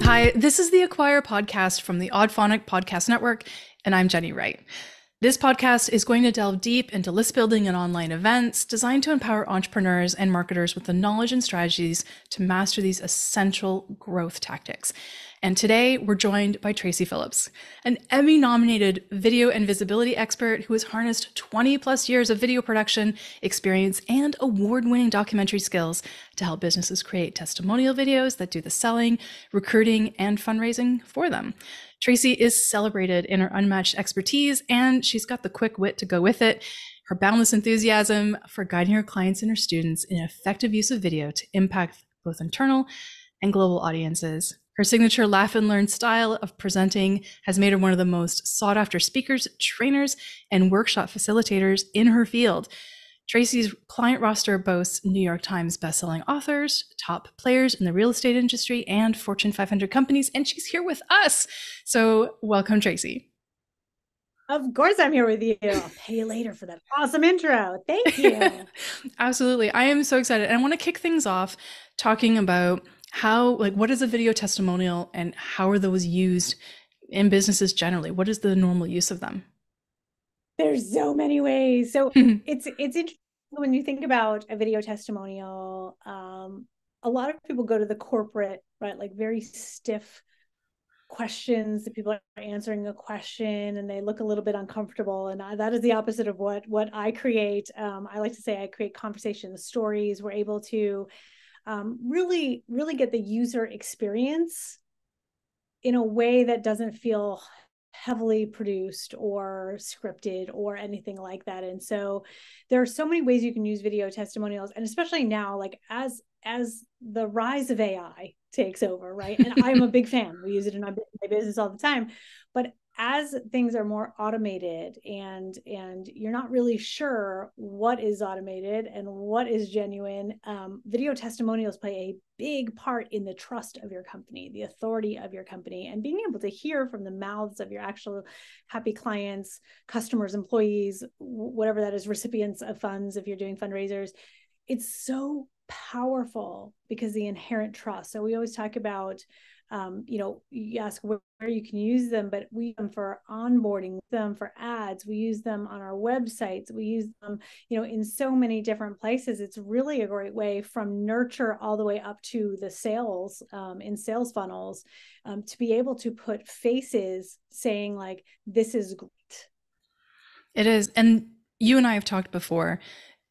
Hi, this is the Acquire podcast from the Oddphonic Podcast Network, and I'm Jennie Wright. This podcast is going to delve deep into list building and online events designed to empower entrepreneurs and marketers with the knowledge and strategies to master these essential growth tactics. And today we're joined by Tracy Phillips, an Emmy-nominated video and visibility expert who has harnessed 20 plus years of video production experience and award-winning documentary skills to help businesses create testimonial videos that do the selling, recruiting, and fundraising for them. Tracy is celebrated in her unmatched expertise, and she's got the quick wit to go with it, her boundless enthusiasm for guiding her clients and her students in effective use of video to impact both internal and global audiences. Her signature laugh and learn style of presenting has made her one of the most sought after speakers, trainers, and workshop facilitators in her field. Tracy's client roster boasts New York Times bestselling authors, top players in the real estate industry, and Fortune 500 companies, and she's here with us. So welcome, Tracy. Of course I'm here with you. I'll pay you later for that awesome intro. Thank you. Absolutely. I am so excited. And I want to kick things off talking about what is a video testimonial and how are those used in businesses generally? What is the normal use of them? There's so many ways. So it's interesting when you think about a video testimonial. A lot of people go to the corporate, right? Like very stiff questions that people are answering a question and they look a little bit uncomfortable. And that is the opposite of what I create. I like to say I create conversations, stories. We're able to really get the user experience in a way that doesn't feel heavily produced or scripted or anything like that. And so there are so many ways you can use video testimonials, and especially now, like as the rise of AI takes over, right? And I'm a big fan. We use it in my business all the time. But as things are more automated and you're not really sure what is automated and what is genuine, video testimonials play a big part in the trust of your company, the authority of your company, and being able to hear from the mouths of your actual happy clients, customers, employees, whatever that is, recipients of funds if you're doing fundraisers. It's so powerful because the inherent trust. So we always talk about you ask where you can use them, but we use them for onboarding, them for ads, we use them on our websites, we use them, in so many different places. It's really a great way from nurture all the way up to the sales, in sales funnels, to be able to put faces saying like, this is great. It is. And you and I have talked before,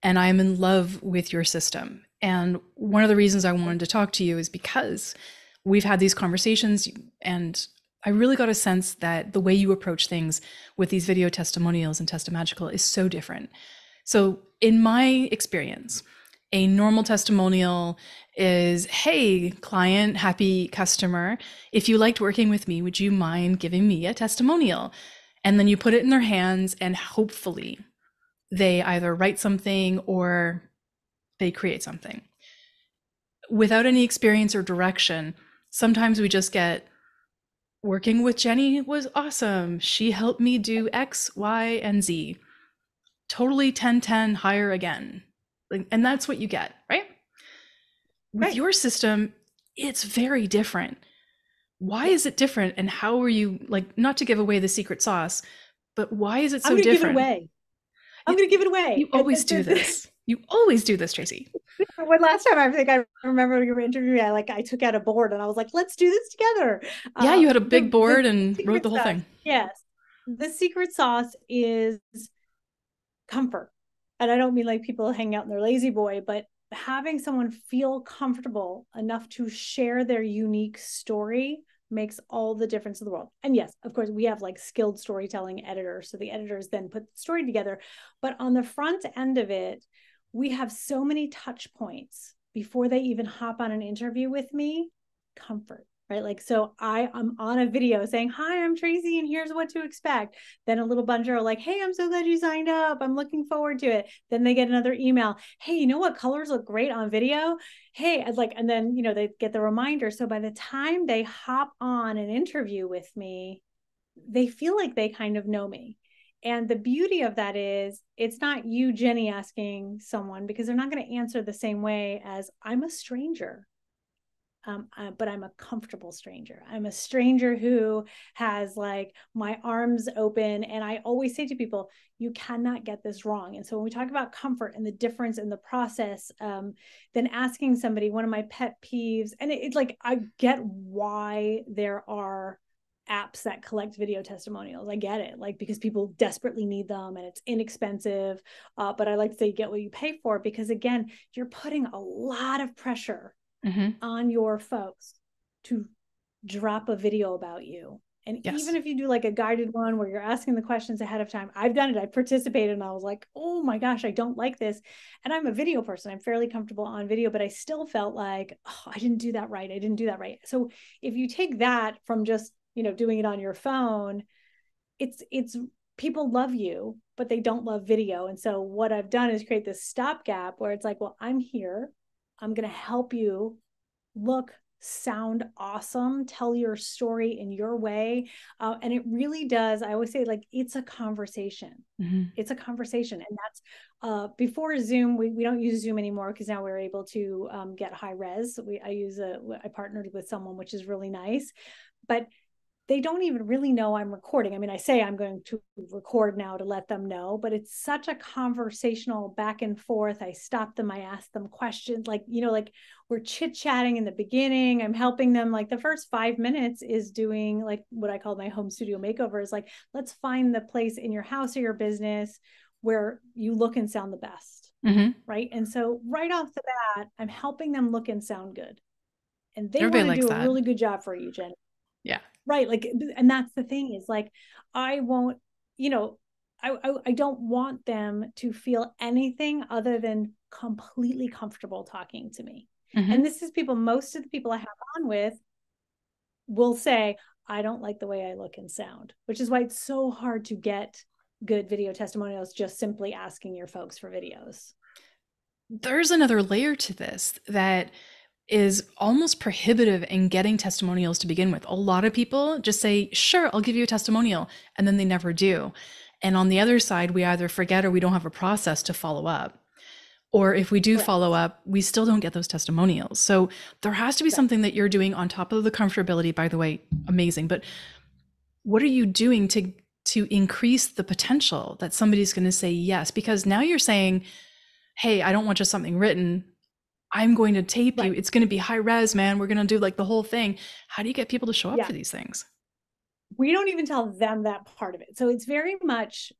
and I'm in love with your system. And one of the reasons I wanted to talk to you is because we've had these conversations, and I really got a sense that the way you approach things with these video testimonials and Testimagical is so different. So in my experience, a normal testimonial is, hey, client, happy customer, if you liked working with me, would you mind giving me a testimonial? And then you put it in their hands, and hopefully they either write something or they create something. Without any experience or direction, sometimes we just get, working with Jennie was awesome. She helped me do X, Y, and Z. Totally 10/10, hire again. And that's what you get, right? With Right. your system, it's very different. Why is it different? And how are you, like, not to give away the secret sauce, but why is it I'm so going to give it different? away. I'm going to give it You away. always do this. You always do this, Tracy. When last time I think I remember you were interviewing me, I took out a board and I was like, let's do this together. Yeah, you had a big The board and wrote secret the whole sauce, thing. yes, the secret sauce is comfort. And I don't mean like people hang out in their lazy boy, but having someone feel comfortable enough to share their unique story makes all the difference in the world. And yes, of course, we have like skilled storytelling editors. So the editors then put the story together. But on the front end of it, we have so many touch points before they even hop on an interview with me. Comfort, right? Like, so I'm on a video saying, hi, I'm Tracy, and here's what to expect. Then a little bunch are like, hey, I'm so glad you signed up. I'm looking forward to it. Then they get another email. Hey, you know what colors look great on video? Hey, I'd like, and then, they get the reminder. So by the time they hop on an interview with me, they feel like they kind of know me. And the beauty of that is it's not you, Jennie, asking someone, because they're not going to answer the same way as I'm a stranger. but I'm a comfortable stranger. I'm a stranger who has like my arms open. And I always say to people, you cannot get this wrong. And so when we talk about comfort and the difference in the process, then asking somebody, one of my pet peeves, and it's like, I get why there are apps that collect video testimonials. I get it, like, because people desperately need them and it's inexpensive. But I like to say, get what you pay for, because again, you're putting a lot of pressure on your folks to drop a video about you. And even if you do like a guided one where you're asking the questions ahead of time, I've done it, I participated, and I was like, oh my gosh, I don't like this. And I'm a video person, I'm fairly comfortable on video, but I still felt like, oh, I didn't do that right. I didn't do that right. So if you take that from just, doing it on your phone, it's people love you, but they don't love video. And so what I've done is create this stopgap where it's like, well, I'm here, I'm going to help you look, sound awesome, tell your story in your way. And it really does. I always say, like, it's a conversation. It's a conversation. And that's before Zoom, we don't use Zoom anymore because now we're able to get high res. I partnered with someone, which is really nice, but they don't even really know I'm recording. I mean, I say I'm going to record now to let them know, but it's such a conversational back and forth. I stop them, I ask them questions, like, like we're chit-chatting in the beginning. I'm helping them. Like the first 5 minutes is doing like what I call my home studio makeover, is like, let's find the place in your house or your business where you look and sound the best. Right. And so right off the bat, I'm helping them look and sound good. And they want to do a really good job for you, Jen. Yeah. Right. Like, and that's the thing, is like, I won't, I don't want them to feel anything other than completely comfortable talking to me. And this is most of the people I have on with will say, I don't like the way I look and sound, which is why it's so hard to get good video testimonials, just simply asking your folks for videos. There's another layer to this that is almost prohibitive in getting testimonials to begin with. A lot of people just say, sure, I'll give you a testimonial, and then they never do. And on the other side, we either forget or we don't have a process to follow up. Or if we do follow up, we still don't get those testimonials. So there has to be something that you're doing on top of the comfortability. By the way, amazing. But what are you doing to increase the potential that somebody's going to say yes? Because now you're saying, hey, I don't want just something written, I'm going to tape you. It's going to be high res, man. We're going to do like the whole thing. How do you get people to show up for these things? We don't even tell them that part of it. So it's very much,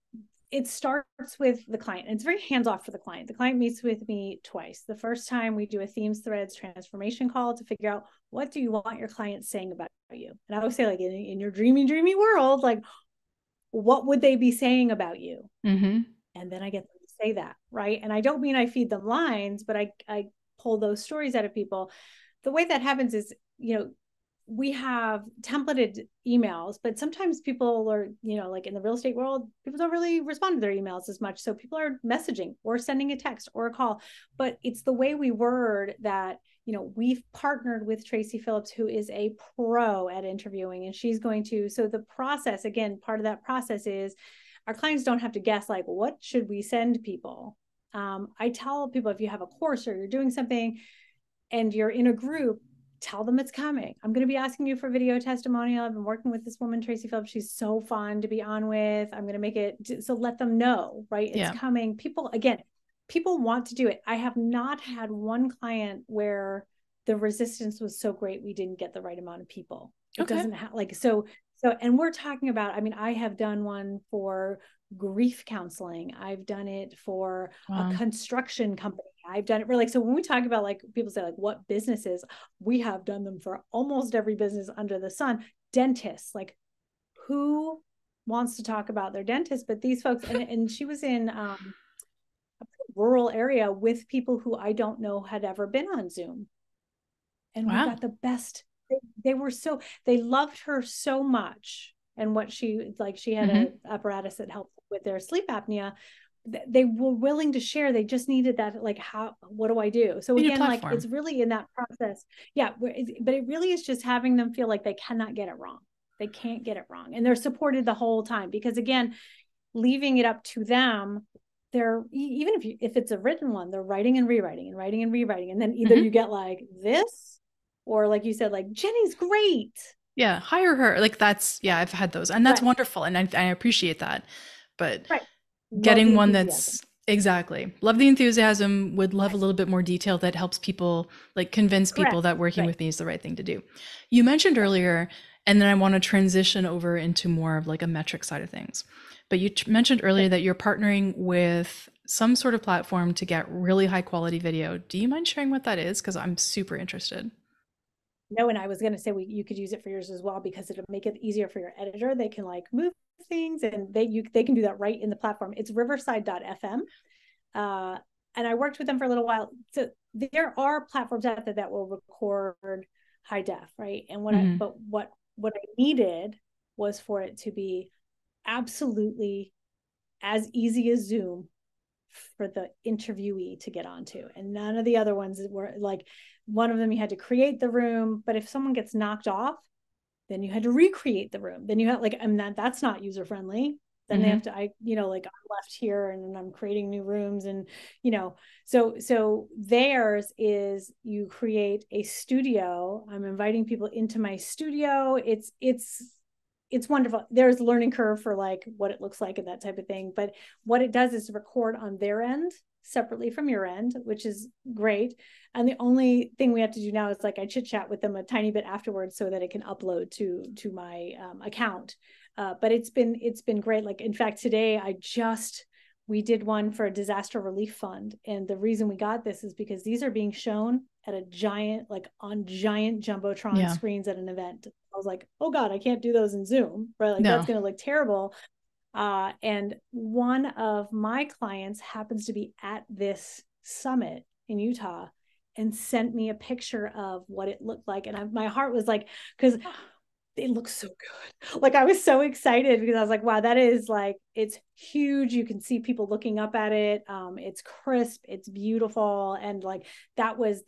it starts with the client, and it's very hands-off for the client. The client meets with me twice. The first time we do a themes, threads, transformation call to figure out, what do you want your client saying about you? And I always say, like, in your dreamy world, like, what would they be saying about you? And then I get them to say that, right? And I don't mean I feed them lines, but I pull those stories out of people. The way that happens is, we have templated emails, but sometimes people are, like in the real estate world, people don't really respond to their emails as much. So people are messaging or sending a text or a call, but it's the way we word that. We've partnered with Tracy Phillips, who is a pro at interviewing, and she's going to, so the process, again, part of that process is our clients don't have to guess, like, what should we send people? I tell people, if you have a course or you're doing something and you're in a group, tell them it's coming. I'm going to be asking you for video testimonial. I've been working with this woman, Tracy Phillips. She's so fun to be on with. I'm going to make it. So let them know, right? It's coming. People want to do it. I have not had one client where the resistance was so great we didn't get the right amount of people. It doesn't have so, and we're talking about, I mean, I have done one for grief counseling. I've done it for a construction company. I've done it for so when we talk about, like, people say, like, what businesses, we have done them for almost every business under the sun. Dentists, like, who wants to talk about their dentist? But these folks, and she was in a rural area with people who I don't know had ever been on Zoom. And we got the best. They loved her so much. And what she had an apparatus that helped with their sleep apnea. They were willing to share. They just needed that, like, what do I do? So again, like, it's really in that process. Yeah. But it really is just having them feel like they cannot get it wrong. They can't get it wrong. And they're supported the whole time, because again, leaving it up to them, they're, even if it's a written one, they're writing and rewriting and writing and rewriting. And then either you get like this, or like you said, like Jennie's great. Yeah, hire her. Like that's, yeah, I've had those, and that's Right, wonderful, and I appreciate that. But right. Love the getting one enthusiasm. that's exactly love the enthusiasm, would love a Right. little bit more detail that helps people, like convince people Correct. that working Right. with me is the right thing to do. You mentioned Right. earlier, and then I want to transition over into more of like a metric side of things. But you mentioned earlier Okay. that you're partnering with some sort of platform to get really high quality video. Do you mind sharing what that is? Because I'm super interested. No, and I was going to say you could use it for yours as well because it'll make it easier for your editor. They can like move things and they can do that right in the platform. It's riverside.fm. Uh, and I worked with them for a little while. So there are platforms out there that will record high def, right? And Hmm. what I needed was for it to be absolutely as easy as Zoom for the interviewee to get onto. And none of the other ones were like, one of them you had to create the room, but if someone gets knocked off, then you had to recreate the room. Then you had like, I'm not, that's not user friendly. Then they have Hmm. to, like I'm left here and I'm creating new rooms and, so theirs is you create a studio. I'm inviting people into my studio. It's wonderful. There's a learning curve for like what it looks like and that type of thing. But what it does is record on their end separately from your end, which is great. And the only thing we have to do now is like I chit chat with them a tiny bit afterwards so that it can upload to my account. But it's been great. Like in fact, today we did one for a disaster relief fund, and the reason we got this is because these are being shown at a giant, like on giant jumbotron Yeah. screens at an event. I was like, oh God, I can't do those in Zoom, right? Like that's No. going to look terrible. And one of my clients happens to be at this summit in Utah and sent me a picture of what it looked like. And my heart was like, because it looks so good. Like I was so excited because I was like, wow, that is like, it's huge. You can see people looking up at it. It's crisp, it's beautiful. And like, that was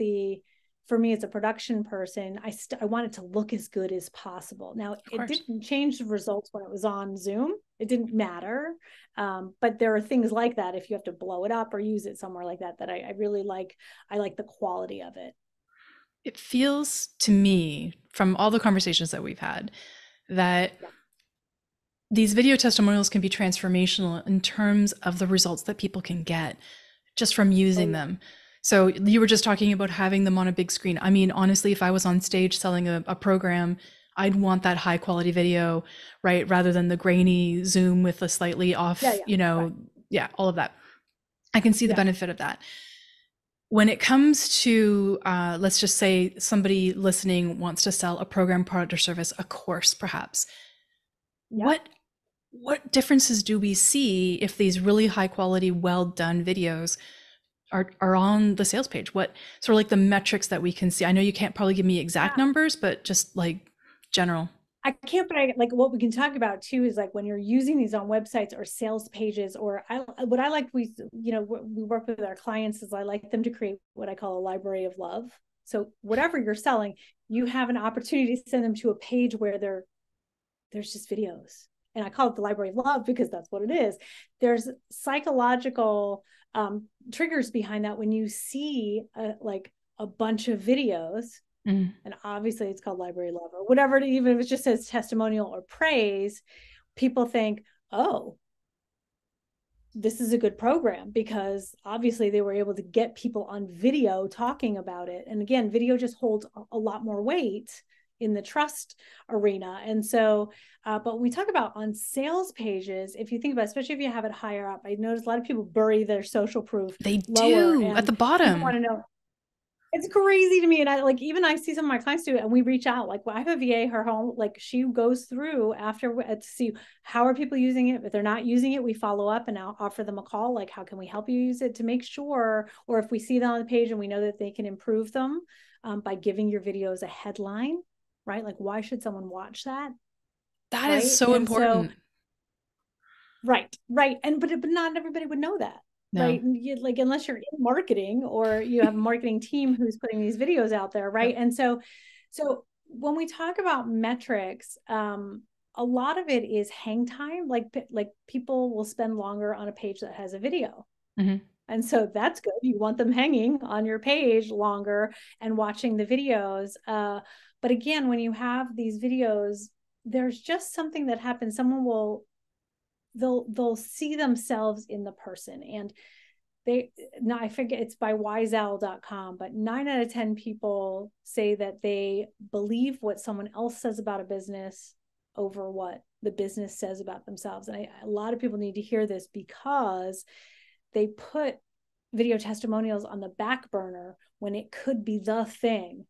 for me as a production person, I want it to look as good as possible. Now Of it course. didn't change the results when it was on Zoom. It didn't matter. But there are things like that. If you have to blow it up or use it somewhere like that, I really like, I like the quality of it. It feels to me, from all the conversations that we've had, that Yeah. these video testimonials can be transformational in terms of the results that people can get just from Oh using yeah. them. So you were just talking about having them on a big screen. I mean, honestly, if I was on stage selling a program, I'd want that high quality video, right? Rather than the grainy Zoom with a slightly Yeah. off, Yeah. Right. yeah, all of that. I can see the Yeah. benefit of that. When it comes to, let's just say somebody listening wants to sell a program, product, or service, a course perhaps, Yeah. what what differences do we see if these really high quality, well done videos are on the sales page? What sort of like the metrics that we can see? I know you can't probably give me exact Yeah. numbers, but just like general. I can't, but I like what we can talk about too is like when you're using these on websites or sales pages, or what I like, we work with our clients is I like them to create what I call a library of love. So whatever you're selling, you have an opportunity to send them to a page where there's just videos. And I call it the library of love because that's what it is. There's psychological triggers behind that when you see like a bunch of videos, Mm. and obviously it's called library love or whatever, even if it just says testimonial or praise, people think, oh, this is a good program because obviously they were able to get people on video talking about it. And again, video just holds a lot more weight in the trust arena. And so, but we talk about on sales pages, if you think about, especially if you have it higher up, I notice a lot of people bury their social proof They lower do at and the people want bottom. to know. It's crazy to me. And I see some of my clients do it and we reach out. Like, well, I have a VA, her home, like she goes through after to see how are people using it. If they're not using it, we follow up and I'll offer them a call. Like, how can we help you use it to make sure, or if we see them on the page and we know that they can improve them by giving your videos a headline, right? Like, why should someone watch that? That is Right. so And so, important. right. And, but not everybody would know that. No. Right. Like, unless you're in marketing or you have a marketing team who's putting these videos out there. Right. Yep. And so when we talk about metrics, a lot of it is hang time. Like people will spend longer on a page that has a video. Hmm. And so that's good. You want them hanging on your page longer and watching the videos. But again, when you have these videos, there's just something that happens. Someone will, they'll see themselves in the person. And they, now I forget, it's by wiseowl.com, but 9 out of 10 people say that they believe what someone else says about a business over what the business says about themselves. And a lot of people need to hear this, because they put video testimonials on the back burner when it could be the thing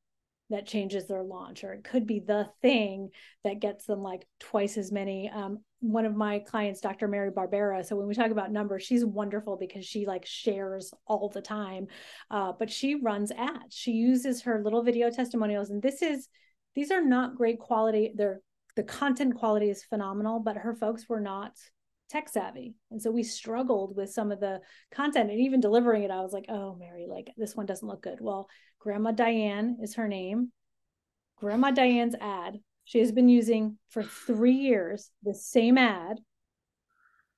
that changes their launch, or it could be the thing that gets them like twice as many. One of my clients, Dr. Mary Barbera, so when we talk about numbers, she's wonderful because she like shares all the time, but she runs ads. She uses her little video testimonials, and these are not great quality. The content quality is phenomenal, but her folks were not tech savvy. And so we struggled with some of the content, and even delivering it. I was like, oh, Mary, like this one doesn't look good. Well, Grandma Diane is her name. Grandma Diane's ad, she has been using for 3 years, the same ad.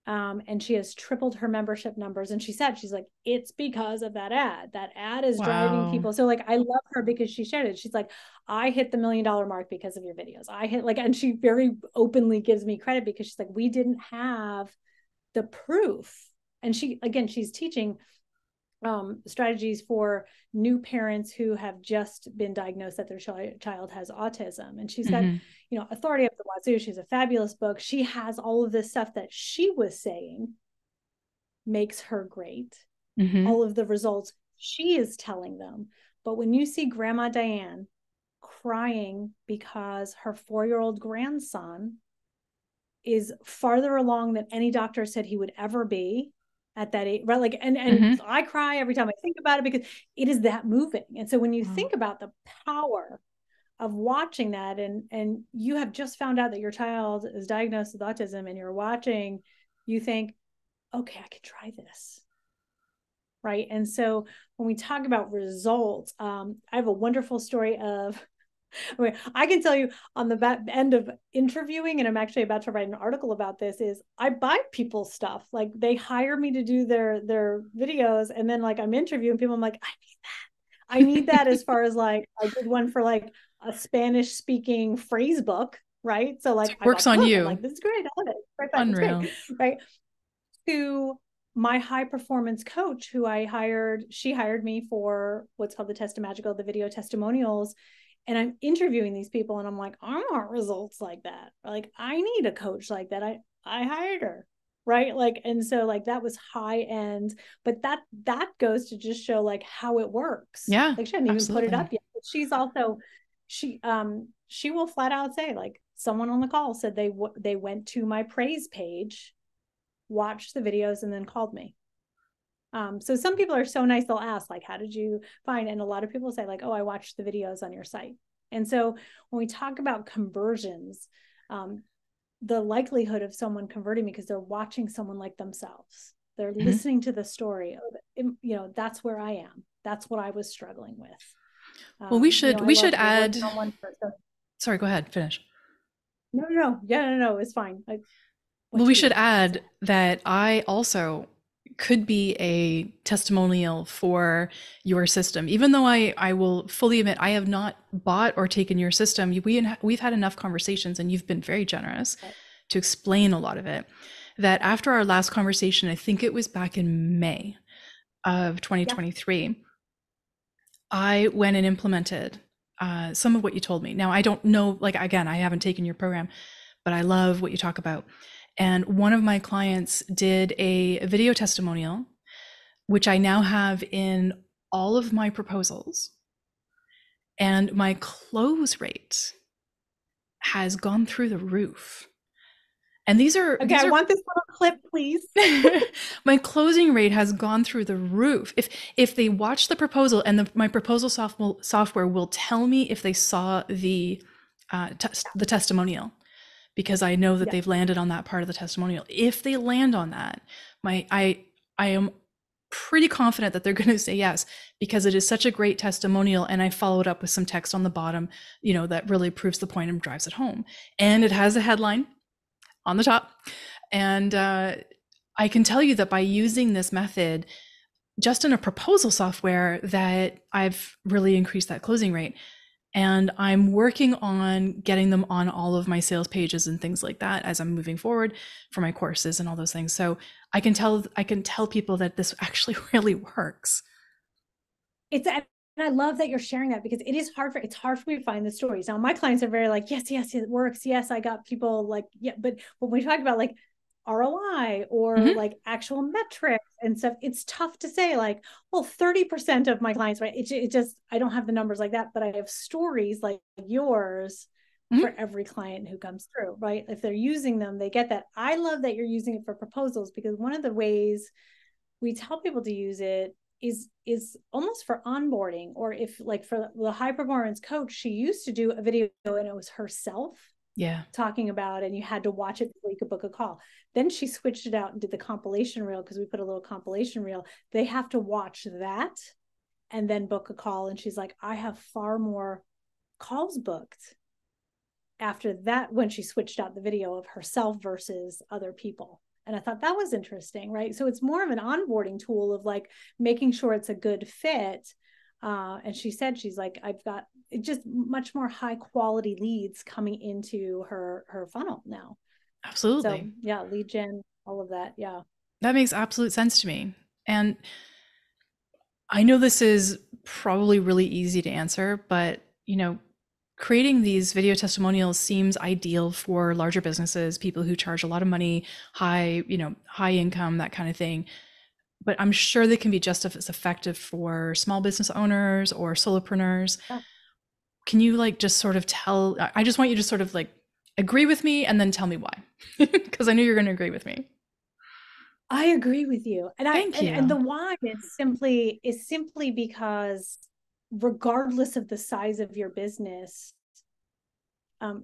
And she has tripled her membership numbers. And she said, she's like, it's because of that ad. That ad is driving people. So like, I love her because she shared it. She's like, I hit the $1 million mark because of your videos. I hit like, and she very openly gives me credit because she's like, we didn't have the proof. And she, again, she's teaching strategies for new parents who have just been diagnosed that their child has autism. And she's got, Authority of the Wazoo. She's a fabulous book. She has all of this stuff that she was saying makes her great. All of the results she is telling them. But when you see Grandma Diane crying because her 4-year-old grandson is farther along than any doctor said he would ever be at that age, right? Like, and I cry every time I think about it because it is that moving. And so when you think about the power of watching that, and you have just found out that your child is diagnosed with autism, and you're watching, you think, okay, I could try this. Right. And so when we talk about results, I have a wonderful story of, I can tell you on the back end of interviewing, and I'm actually about to write an article about this, is I buy people's stuff. Like they hire me to do their videos, and then like I'm interviewing people, I'm like, I need that as far as like, I did one for like a Spanish speaking phrase book, right? So like, it works on you. I'm like, this is great. I love it. Right, unreal. Great, right? To my high performance coach who I hired, she hired me for what's called the Testimagical, the video testimonials. And I'm interviewing these people, and I'm like, I want results like that. Like, I need a coach like that. I hired her. Right. Like, and so like that was high end, but that goes to just show like how it works. Yeah. Like she hadn't even put it up yet. But she's also, she will flat out say, like, someone on the call said they went to my praise page, watched the videos, and then called me. So some people are so nice, they'll ask, like, how did you find? And a lot of people say, like, oh, I watched the videos on your site. And so when we talk about conversions, the likelihood of someone converting because they're watching someone like themselves, they're listening to the story, that's where I am. That's what I was struggling with. Well, we should add. Sorry, go ahead, finish. No. Yeah, no, it's fine. Well, we should add that I also could be a testimonial for your system. Even though I will fully admit I have not bought or taken your system, we've had enough conversations, and you've been very generous to explain a lot of it, that after our last conversation, I think it was back in May of 2023, I went and implemented some of what you told me. Now, I don't know, like, again, I haven't taken your program, but I love what you talk about. And one of my clients did a video testimonial, which I now have in all of my proposals. And my close rate has gone through the roof. And these are... Okay, I want this little clip, please. My closing rate has gone through the roof. If they watch the proposal, and my proposal software will tell me if they saw the testimonial, because I know that they've landed on that part of the testimonial. If they land on that, I am pretty confident that they're going to say yes, because it is such a great testimonial, and I followed up with some text on the bottom, that really proves the point and drives it home. And it has a headline on the top. And I can tell you that by using this method, just in a proposal software that I've really increased that closing rate. And I'm working on getting them on all of my sales pages and things like that as I'm moving forward for my courses and all those things. So I can tell people that this actually really works. And I love that you're sharing that, because it's hard for me to find the stories. Now my clients are very like, yes, yes, it works. Yes, I got people like, yeah, but when we talk about like ROI or Mm-hmm. like actual metrics and stuff, it's tough to say like, well, 30% of my clients, right? It just, I don't have the numbers like that, but I have stories like yours for Mm-hmm. every client who comes through, right? If they're using them, they get that. I love that you're using it for proposals, because one of the ways we tell people to use it is almost for onboarding, or if like for the high performance coach, she used to do a video and it was herself Yeah, talking about, and you had to watch it before you could book a call. Then she switched it out and did the compilation reel, because we put a little compilation reel. They have to watch that and then book a call, and she's like, I have far more calls booked after that, when she switched out the video of herself versus other people. And I thought that was interesting, right? So it's more of an onboarding tool of like making sure it's a good fit. And she said, she's like, I've got just much more high quality leads coming into her funnel now. So absolutely. yeah, lead gen, all of that. Yeah. That makes absolute sense to me. And I know this is probably really easy to answer, but creating these video testimonials seems ideal for larger businesses, people who charge a lot of money, high income, that kind of thing. But I'm sure they can be just as effective for small business owners or solopreneurs. Yeah. Can you like just sort of tell, I just want you to sort of like agree with me and then tell me why, because I know you're going to agree with me. I agree with you. And I Thank and the you. why is simply because regardless of the size of your business,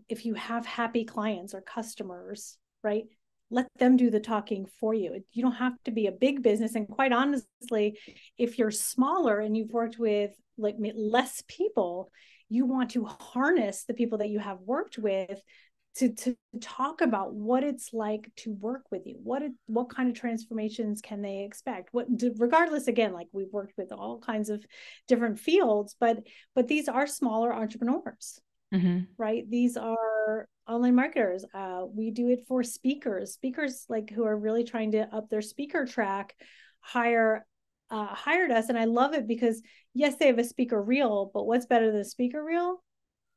if you have happy clients or customers, right? Let them do the talking for you. You don't have to be a big business. And quite honestly, if you're smaller and you've worked with like less people, you want to harness the people that you have worked with to talk about what it's like to work with you. What kind of transformations can they expect? Regardless, again, like we've worked with all kinds of different fields, but these are smaller entrepreneurs, Hmm. right? These are online marketers. We do it for speakers like who are really trying to up their speaker track, hired us. And I love it because yes, they have a speaker reel, but what's better than a speaker reel?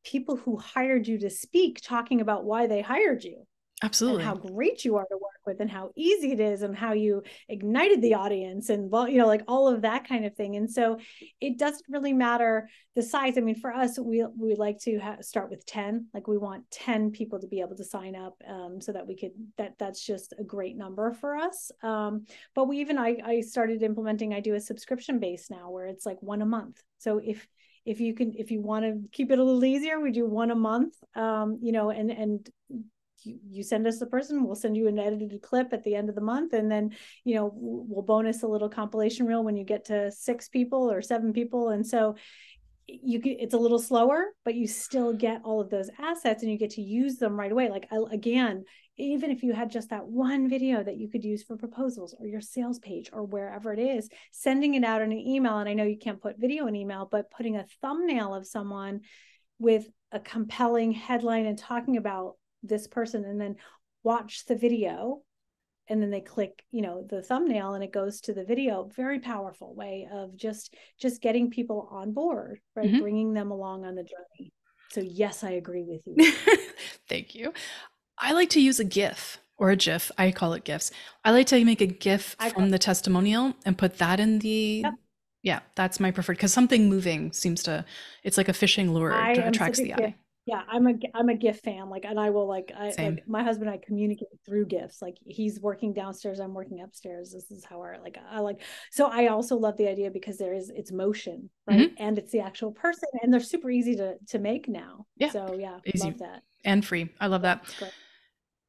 People who hired you to speak talking about why they hired you and how Absolutely. great you are to work with and how easy it is and how you ignited the audience and like all of that kind of thing. And so it doesn't really matter the size. I mean, for us, we like to start with 10. Like we want 10 people to be able to sign up, so that we could that's just a great number for us. But I started implementing, I do a subscription base now where it's like one a month. So if you want to keep it a little easier, we do one a month. And you send us the person, we'll send you an edited clip at the end of the month, and then we'll bonus a little compilation reel when you get to 6 people or 7 people. And so it's a little slower, but you still get all of those assets and you get to use them right away. Like again, even if you had just that one video that you could use for proposals or your sales page or wherever it is, sending it out in an email. And I know you can't put video in email, but putting a thumbnail of someone with a compelling headline and talking about this person, and then watch the video, and then they click the thumbnail and it goes to the video. Very powerful way of just getting people on board, right? Hmm. Bringing them along on the journey. So yes, I agree with you. Thank you. I like to use a GIF or a GIF. I call it GIFs. I like to make a GIF I call from the testimonial and put that in the, Yep. yeah, that's my preferred because something moving seems to, it's like a fishing lure I to am such attracts a the gift. eye. Yeah, I'm a GIF fan. Like, and I will Same. my husband and I communicate through GIFs. Like he's working downstairs, I'm working upstairs. This is how I like. So I also love the idea because it's motion, right? Hmm. And it's the actual person, and they're super easy to make now. Yeah, So yeah, easy love that. and free. I love Yeah, that. it's great.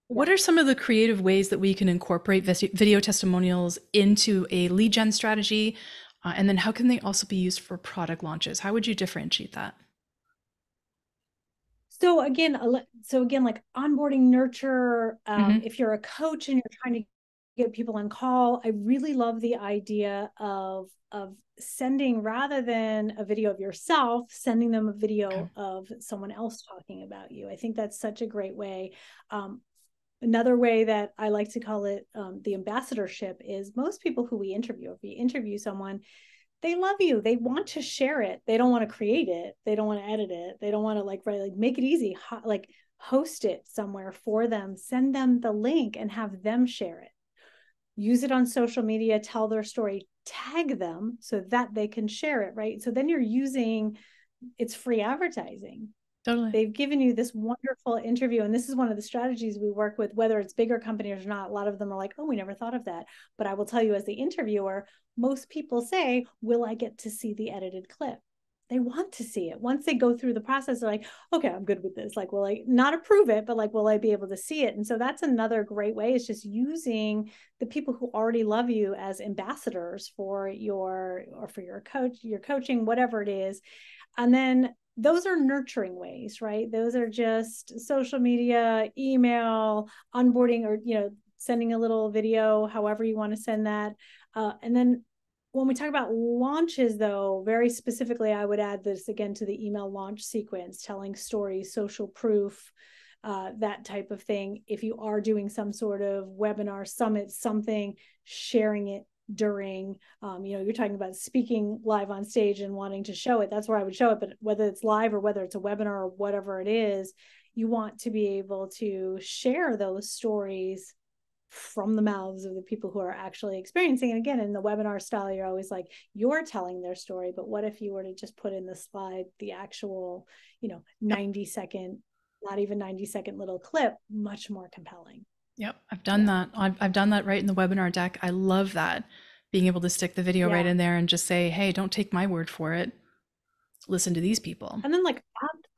What Yeah. are some of the creative ways that we can incorporate video testimonials into a lead gen strategy? And then how can they also be used for product launches? How would you differentiate that? So again, like onboarding, nurture. Hmm. If you're a coach and you're trying to get people on call. I really love the idea of sending, rather than a video of yourself, sending them a video of someone else talking about you. I think that's such a great way. Another way that I like to call it the ambassadorship is most people who we interview, if we interview someone, they love you. They want to share it. They don't want to create it. They don't want to edit it. They don't want to like make it easy, like host it somewhere for them, send them the link and have them share it. Use it on social media, tell their story, tag them so that they can share it, right? So then you're using, it's free advertising. Totally. They've given you this wonderful interview. And this is one of the strategies we work with, whether it's bigger companies or not. A lot of them are like, oh, we never thought of that. But I will tell you, as the interviewer, most people say, will I get to see the edited clip? They want to see it. Once they go through the process, they're like, okay, I'm good with this. Like, will I not approve it, but like, will I be able to see it? And so that's another great way, is just using the people who already love you as ambassadors for your coach, your coaching, whatever it is. And then those are nurturing ways, right? Those are just social media, email, onboarding, or, sending a little video, however you want to send that. And then when we talk about launches, though, very specifically, I would add this again to the email launch sequence, telling stories, social proof, that type of thing. If you are doing some sort of webinar, summit, something, sharing it during, you're talking about speaking live on stage and wanting to show it. That's where I would show it. But whether it's live or whether it's a webinar or whatever it is, you want to be able to share those stories from the mouths of the people who are actually experiencing it. Again, in the webinar style, you're always like, you're telling their story, but what if you were to just put in the slide the actual 90-second, not even 90-second little clip, much more compelling. Yep, I've done that. I've done that right in the webinar deck. I love that, being able to stick the video right in there and just say, hey, don't take my word for it, listen to these people. And then like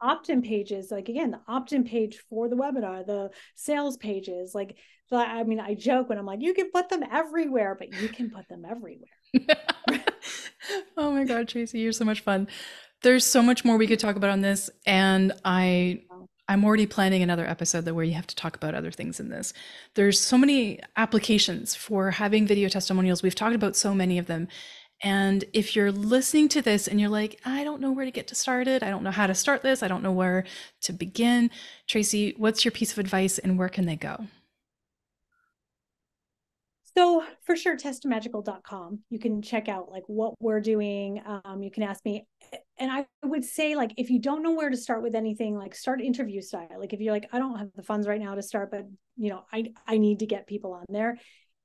opt-in pages, like again, the opt-in page for the webinar, the sales pages, like, I joke when I'm like, you can put them everywhere, but you can put them everywhere. Oh my God, Tracy, you're so much fun. There's so much more we could talk about on this. And I'm already planning another episode where you have to talk about other things in this. There's so many applications for having video testimonials. We've talked about so many of them. And if you're listening to this and you're like, I don't know where to get started, I don't know how to start this, I don't know where to begin, Tracy, what's your piece of advice and where can they go? So for sure, testmagical.com. You can check out like what we're doing. You can ask me. And I would say, like, if you don't know where to start with anything, like start interview style. Like if you're like, I don't have the funds right now to start, but I need to get people on there.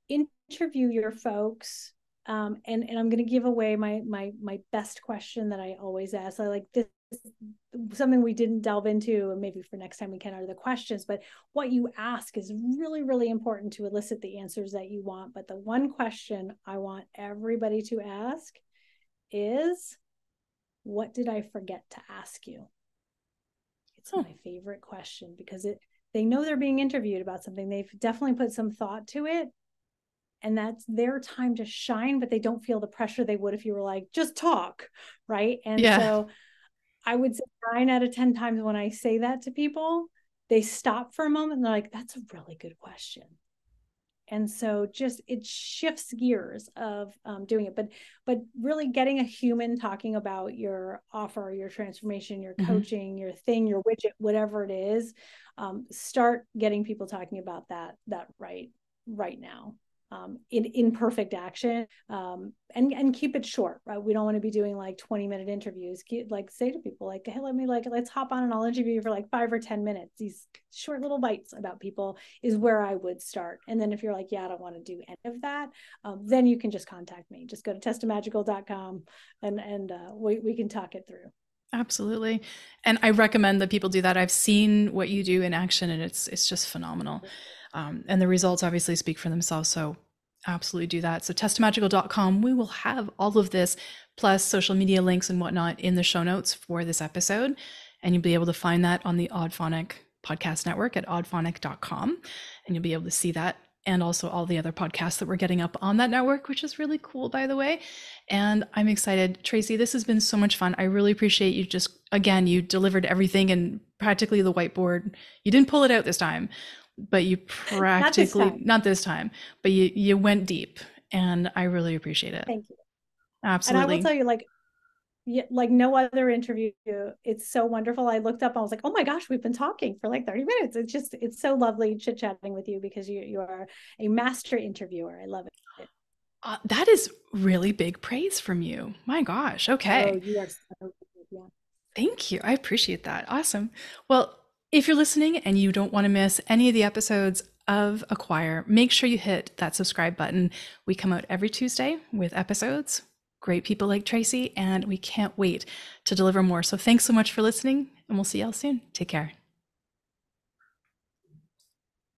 Interview your folks. And I'm going to give away my best question that I always ask. I like this, something we didn't delve into, and maybe for next time we can, are the questions, but what you ask is really, really important to elicit the answers that you want. But the one question I want everybody to ask is, what did I forget to ask you? It's my favorite question, because they know they're being interviewed about something. They've definitely put some thought to it. And that's their time to shine, but they don't feel the pressure they would if you were like, just talk, right? And so I would say 9 out of 10 times when I say that to people, they stop for a moment and they're like, that's a really good question. And so just, it shifts gears of doing it, but really getting a human talking about your offer, your transformation, your coaching, your thing, your widget, whatever it is, start getting people talking about that right now. In perfect action, and keep it short, right? We don't want to be doing like 20-minute interviews. Say to people like, hey, let's hop on and I'll interview you for like 5 or 10 minutes. These short little bites about people is where I would start. And then if you're like, yeah, I don't want to do any of that, then you can just contact me. Just go to testmagical.com and we can talk it through. Absolutely. And I recommend that people do that. I've seen what you do in action and it's just phenomenal. And the results obviously speak for themselves. So absolutely do that. So testmagical.com, we will have all of this plus social media links and whatnot in the show notes for this episode. And you'll be able to find that on the Oddphonic podcast network at oddphonic.com. And you'll be able to see that and also all the other podcasts that we're getting up on that network, which is really cool, by the way. And I'm excited. Tracy, this has been so much fun. I really appreciate you you delivered everything and practically the whiteboard. You didn't pull it out this time. but you Not this practically, time. not this time, but you went deep, and I really appreciate it. Thank you. And I will Absolutely. tell you, like no other interview, it's so wonderful. I looked up, I was like, oh my gosh, we've been talking for like 30 minutes. It's so lovely chit-chatting with you, because you are a master interviewer. I love it. That is really big praise from you. My gosh. Oh, Okay. you are so good. Yeah. Thank you. I appreciate that. Awesome. Well, if you're listening and you don't want to miss any of the episodes of Acquire, make sure you hit that subscribe button. We come out every Tuesday with episodes. Great people like Tracy, and we can't wait to deliver more. So thanks so much for listening, and we'll see y'all soon. Take care.